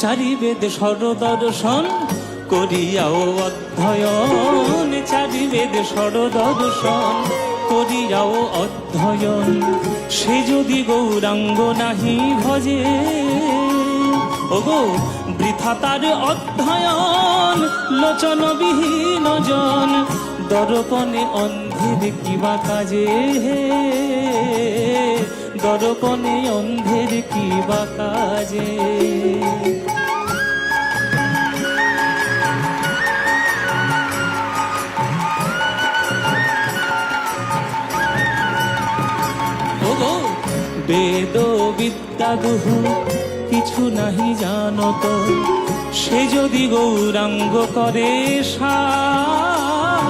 চারিবেদ সরদর্শন করিয়াও অধ্যয়ন, চারিবেদ সরদর্শন করিয়াও অধ্যয়ন, সে যদি গৌরাঙ্গ নাহি ভজে, ওগো বৃথা তার অধ্যয়ন, লোচনবিহীন জন দর্পণে অন্ধের কিবা কাজে, দর্পণে অন্ধের কিবা কাজে। ওগো বেদ বিদ্যা গুহু কিছু নাহি জানত, সে যদি গৌরাঙ্গ করে সার,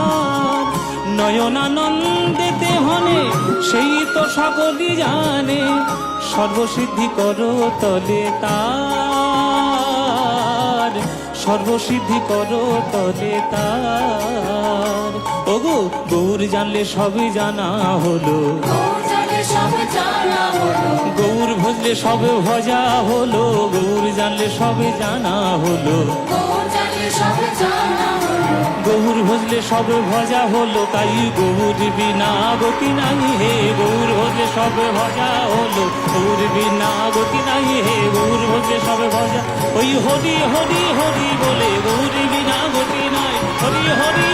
নয়নানন্দেতে হনে সেই তো সকলই জানে, সর্বসিদ্ধি করো তলে তার, সর্বসিদ্ধি করো তলে তার। ওগো গৌর জানলে সবই জানা হলো, গৌর ভজলে সবে ভজা হলো, গৌর জানলে সবে জানা হলো, গৌর ভজলে সবে ভজা হলো, তাই গৌর বিনা গতি নাই হে, গৌর ভজলে সবে ভজা হলো, গৌর বিনা গতি নাই হে, গৌর ভজলে সবে ভজা। ওই হরি হরি হরি বলে গৌর বিনা গতি নাই, হরি হরি